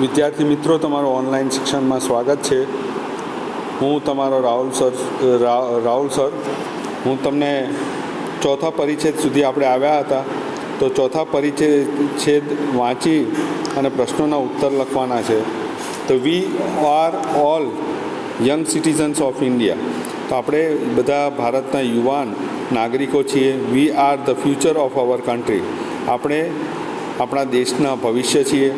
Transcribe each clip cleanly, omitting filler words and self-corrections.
વિદ્યાર્થી મિત્રો, તમારો ઓનલાઈન શિક્ષણમાં સ્વાગત છે. હું તમારો રાહુલ સર. હું તમને ચોથા પરિચ્છેદ સુધી આપણે આવ્યા હતા. તો ચોથા પરિચ્છેદ વાંચી અને પ્રશ્નોના ઉત્તર લખવાના છે. તો we are all young citizens of India. તો આપણે બધા ભારતના યુવાન નાગરિકો છીએ. We are the future of our country. આપણે આપણા દેશના ભવિષ્ય છીએ.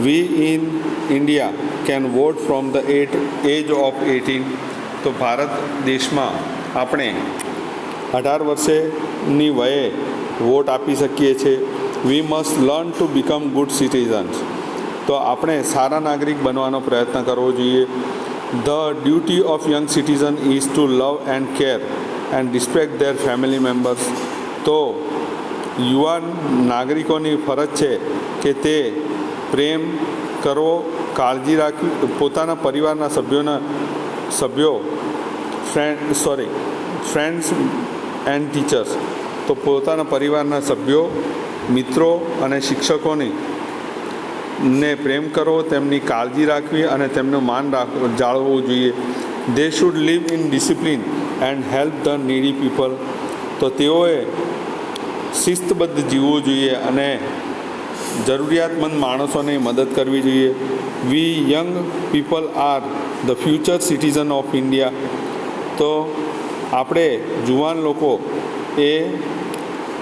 We in India can vote from the age of 18. તો ભારત દેશમાં આપણે 18 વર્ષની વયે વોટ આપી શકીએ છીએ. We must learn to become good citizens. તો આપણે સારા નાગરિક બનવાનો પ્રયત્ન કરવો જોઈએ. The duty of young citizen is two love and care and respect there family members. તો યુવાન નાગરિકોની ફરજ છે કે તે પ્રેમ કરવો, કાળજી રાખવી, પોતાના પરિવારના ફ્રેન્ડ્સ એન્ડ ટીચર્સ. તો પોતાના પરિવારના સભ્યો, મિત્રો અને શિક્ષકોને પ્રેમ કરવો, તેમની કાળજી રાખવી અને તેમનું માન જાળવવું જોઈએ. They should live in discipline and help the નીડી people. તો તેઓએ શિસ્તબદ્ધ જીવવું જોઈએ અને જરૂરિયાતમંદ માણસોને મદદ કરવી જોઈએ. We young people are the future citizen of India. તો આપણે જુવાન લોકો એ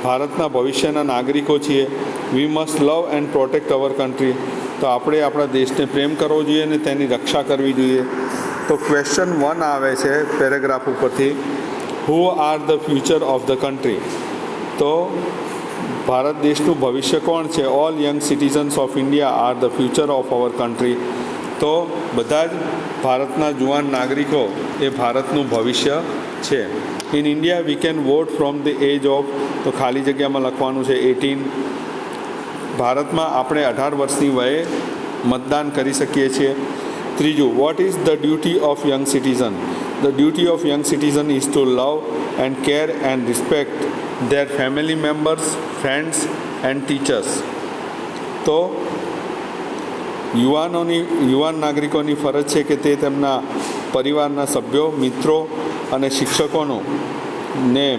ભારતના ભવિષ્યના નાગરિકો છીએ. We must love and protect our country. તો આપણે આપણા દેશને પ્રેમ કરવો જોઈએ અને તેની રક્ષા કરવી જોઈએ. તો ક્વેશ્ચન 1 આવે છે પેરેગ્રાફ ઉપરથી, who are the future of the country. તો ભારત દેશનું ભવિષ્ય કોણ છે? All young citizens of India R the future of our country. તો બધા જ ભારતના જુવાન નાગરિકો એ ભારતનું ભવિષ્ય છે. In India we can vote from the age of. તો ખાલી જગ્યામાં લખવાનું છે 18. ભારતમાં આપણે 18 વર્ષની વયે મતદાન કરી શકીએ છીએ. ત્રીજું, what is the duty of young citizen? The duty of young citizen is two love and care and respect their family members, friends and teachers. તો યુવાન નાગરિકોની ફરજ છે કે તે તેમના પરિવારના સભ્યો, મિત્રો અને શિક્ષકોને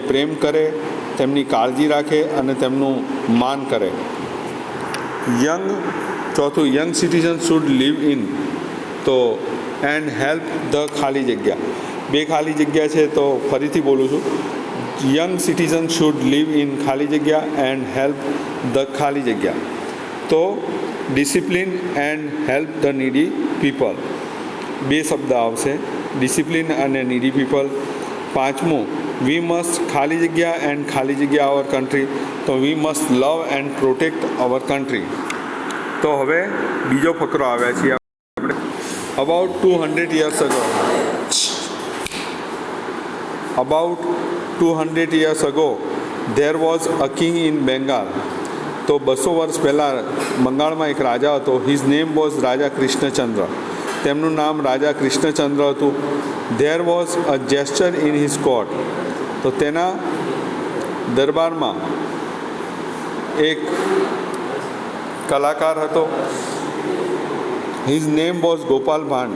પ્રેમ કરે, તેમની કાળજી રાખે અને તેમનું માન કરે. ચોથું, young citizen should live in. તો એન્ડ હેલ્પ ધ ખાલી જગ્યા. 2 ખાલી જગ્યા છે, તો ફરીથી બોલું છું. Young citizen should live in ખાલી જગ્યા એન્ડ હેલ્પ ધ ખાલી જગ્યા. તો discipline and help the નીડી people. 2 શબ્દ આવશે, ડિસિપ્લિન અને નીડી પીપલ. 5મું, વી મસ્ટ ખાલી જગ્યા એન્ડ ખાલી જગ્યા અવર કન્ટ્રી. તો વી must love and protect our country. તો હવે બીજો ફકરો આવ્યા છીએ આપણે. About 200 years ago. About 200 years ago, there was a king in Bengal. તો 200 વર્ષ પહેલાં બંગાળમાં એક રાજા હતો. His name was Raja Krishnachandra. તેમનું નામ રાજા કૃષ્ણચંદ્ર હતું. There was a jester in his court. તો તેના દરબારમાં એક કલાકાર હતો. His name was Gopal Bhand.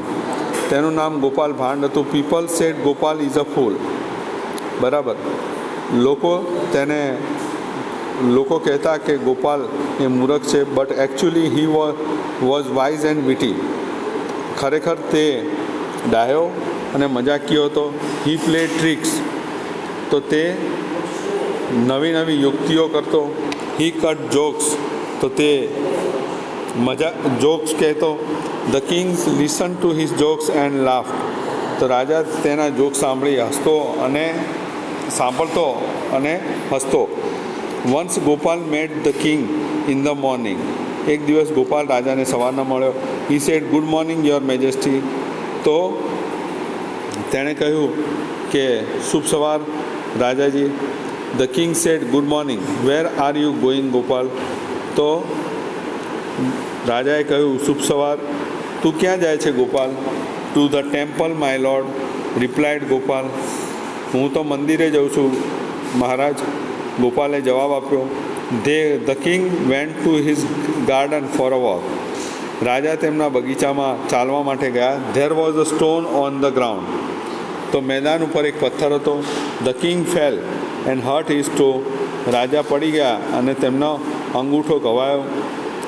તેનું નામ ગોપાલ ભાંડ હતું. People said Gopal is a fool. બરાબર. લોકો કહેતા કે ગોપાલ એ મૂર્ખ છે, but actually he was wise and witty. ખરેખર તે ડાયો અને મજાકીયો હતો. He play tricks. તો તે નવી નવી યુક્તિઓ કરતો. He cut jokes. તો તે જોક્સ કહેતો. The kings listen to his jokes and laugh. તો રાજા તેના જોક્સ સાંભળતો અને હસતો. Once Gopal met the king in the morning. એક દિવસ ગોપાલ રાજાને સવારના મળ્યો. He said good morning your majesty. તો તેણે કહ્યું કે શુભ સવાર રાજાજી. The king said good morning, where are you going Gopal. તો રાજાએ કહ્યું શુભ સવાર, તું ક્યાં જાય છે Gopal? To the temple my lord, replied Gopal. હું તો મંદિરે જાઉં છું મહારાજ, ગોપાલે જવાબ આપ્યો. The king went to his garden for a walk. રાજા તેમના બગીચામાં ચાલવા માટે ગયા. There was a stone on the ground. તો મેદાન ઉપર એક પથ્થર હતો. The king fell and hurt his toe. રાજા પડી ગયા અને તેમનો અંગૂઠો ઘવાયો.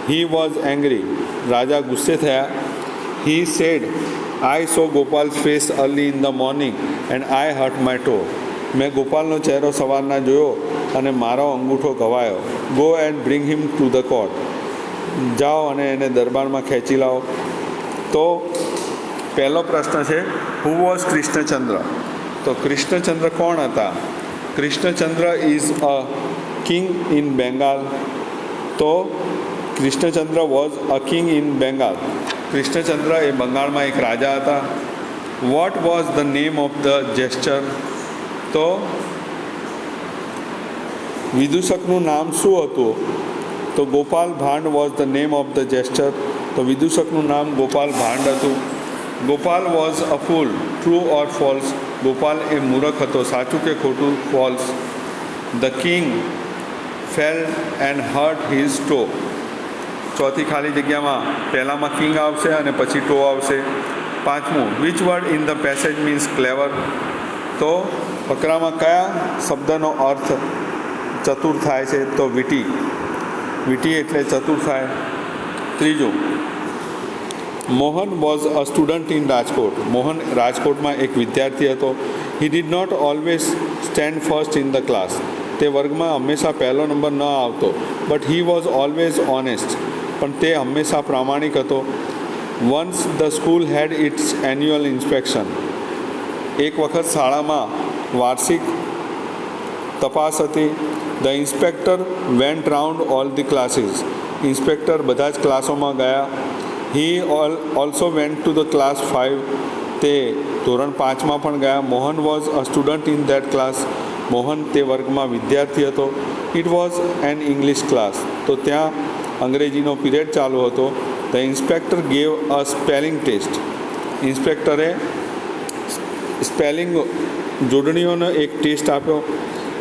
He was angry. રાજા ગુસ્સે થયા. He said, I saw Gopal's face early in the morning and I hurt my toe. મેં ગોપાલનો ચહેરો સવારના જોયો અને મારો અંગૂઠો ઘવાયો. Go and bring him to the court. જાઓ અને એને દરબારમાં ખેંચી લાવો. તો પહેલો પ્રશ્ન છે, હુ વોઝ કૃષ્ણચંદ્ર? તો કૃષ્ણચંદ્ર કોણ હતા? Krishnachandra is a king in Bengal. તો Krishnachandra was a king in Bengal. Krishnachandra એ બંગાળમાં એક રાજા હતા. What was the name of the jester? તો વિદૂષકનું નામ શું હતું? તો Gopal Bhand was the name of the jester. તો વિદૂષકનું નામ ગોપાલ ભાંડ હતું. Gopal was a fool. True or false? Gopal એ મૂર્ખ હતો. સાચું કે ખોટું? False. The king fell and hurt his ટો. ચોથી ખાલી જગ્યામાં પહેલામાં કિંગ આવશે અને પછી ટો આવશે. પાંચમું, which word in the passage means clever? તો ફકરામાં કયા શબ્દનો અર્થ ચતુર થાય છે? તો વિટી. વિટી એટલે ચતુર થાય. ત્રીજું, Mohan was a student in Rajkot. Mohan રાજકોટમાં એક વિદ્યાર્થી હતો. He did not always stand first in the class. તે વર્ગમાં હંમેશા પહેલો નંબર ન આવતો. But he was always honest. પણ તે હંમેશા પ્રામાણિક હતો. Once the school had its annual inspection. એક વખત શાળામાં વાર્ષિક તપાસ હતી. The inspector went round all the classes. Inspector બધા જ ક્લાસોમાં ગયા. He also went to the class 5. તે ધોરણ 5માં પણ ગયા. Mohan was a student in that class. Mohan તે વર્ગમાં વિદ્યાર્થી હતો. It was an English class. તો ત્યાં અંગ્રેજીનો પીરિયડ ચાલુ હતો. The inspector gave a spelling test. ઇન્સ્પેક્ટરે સ્પેલિંગ જોડણીઓનો એક ટેસ્ટ આપ્યો.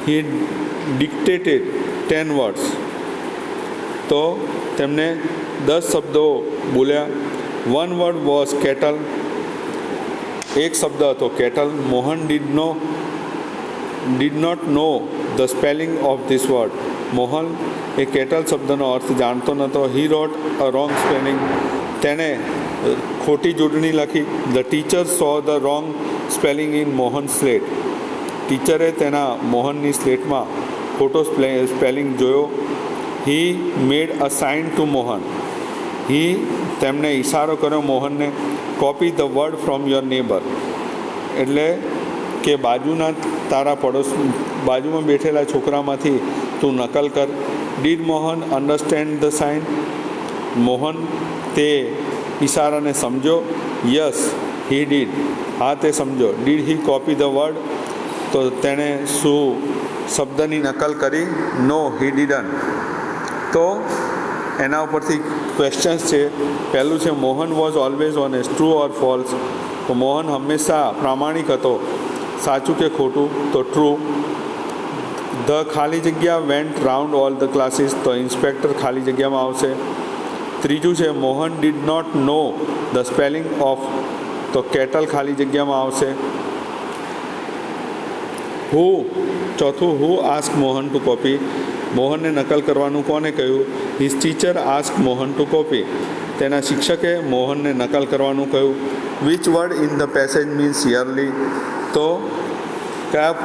He dictated 10 words. તો તેમને 10 શબ્દો બોલ્યા. One word was kettle. એક શબ્દ હતો kettle. Mohan did not know the spelling of this word. Mohan A kettle શબ્દનો અર્થ જાણતો નહોતો. He wrote a wrong spelling. તેણે ખોટી જોડણી લખી. The teacher saw the wrong spelling in Mohan slate. ટીચરે તેના મોહનની સ્લેટમાં ખોટો સ્પેલિંગ જોયો. He made a sign to Mohan. તેમણે ઈશારો કર્યો મોહનને. Copy the word from your neighbour. એટલે કે તારા બાજુમાં બેઠેલા છોકરામાંથી તું નકલ કર. Did Mohan understand the sign? Mohan તે ઈશારાને સમજો? Yes he did. હા તે સમજો. Did he copy the word? તો તેણે શું શબ્દની નકલ કરી? નો હી ડીડન્ટ. તો એના ઉપરથી ક્વેશ્ચન્સ છે. પહેલું છે, Mohan was always honest. True or false? તો મોહન હંમેશા પ્રામાણિક હતો. સાચું કે ખોટું? તો ટ્રુ. ધ ખાલી જગ્યા went round all the classes. તો ઇન્સ્પેક્ટર ખાલી જગ્યામાં આવશે. ત્રીજું છે, Mohan did not know the spelling of. તો કેટલ ખાલી જગ્યામાં આવશે. ચોથું, who ask Mohan to copy? મોહનને નકલ કરવાનું કોને કહ્યું? His teacher ask Mohan to copy. તેના શિક્ષકે મોહનને નકલ કરવાનું કહ્યું. Which word in the passage means yearly? તો કયા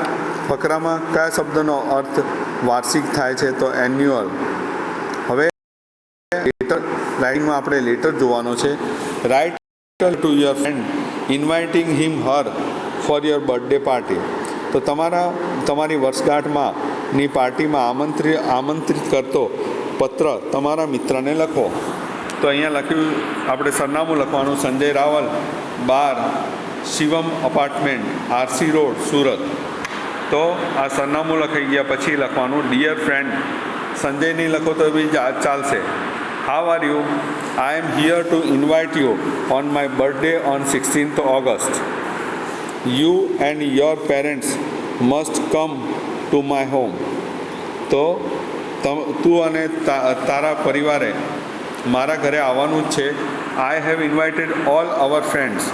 ફકરામાં કયા શબ્દનો અર્થ વાર્ષિક થાય છે? તો એન્યુઅલ. હવે લેટર રાઇટિંગમાં આપણે લેટર જોવાનો છે. Write to your friend inviting him her for your birthday party. તો તમારી વર્ષગાંઠમાં ની પાર્ટીમાં આમંત્રિત કરતો પત્ર તમારા મિત્રને લખો. તો અહીંયા લખ્યું, આપણે સરનામું લખવાનું. Sanjay Rawal, 12, Shivam apartment, RC road, Surat. તો આ સરનામું લખાઈ ગયા પછી લખવાનું ડિયર ફ્રેન્ડ. સંજય નહીં લખો તો બી ચાલશે. How are you? I am here to invite you on my birthday on 16th August. You and your parents must come to my home. તો તું અને તારા પરિવારે મારા ઘરે આવવાનું જ છે. I have invited all hour friends.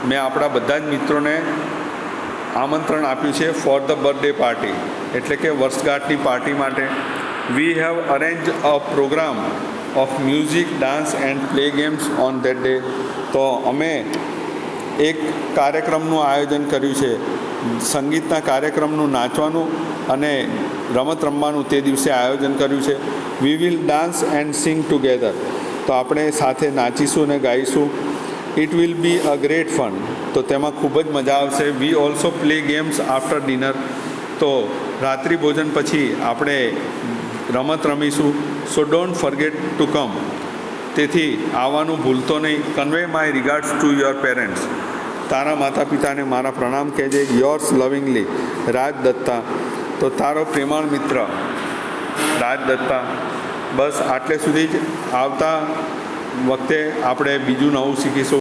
મેં આપણા બધા જ મિત્રોને આમંત્રણ આપ્યું છે ફોર ધ બર્થડે પાર્ટી, એટલે કે વર્ષગાંઠની પાર્ટી માટે. We have arrange a programme of music, dance and play games on that day. તો અમે એક કાર્યક્રમનું આયોજન કર્યું છે, સંગીતના કાર્યક્રમનું, નાચવાનું અને રમત રમવાનું તે દિવસે આયોજન કર્યું છે. We will dance and sing together. તો આપણે સાથે નાચીશું અને ગાઈશું. It will be a great fun. તો તેમાં ખૂબ જ મજા આવશે. We also play games after dinner. તો રાત્રિ ભોજન પછી આપણે રમત રમીશું. So don't forget to come. તેથી આવવાનું ભૂલતો નહીં. Convey my regards to your parents. તારા માતા પિતાને મારા પ્રણામ કહેજે. Yours lovingly, Raj Datta. તો તારો પ્રેમાળ મિત્ર રાજ દત્તા. બસ આટલે સુધી જ. આવતા વખતે આપણે બીજું નવું શીખીશું.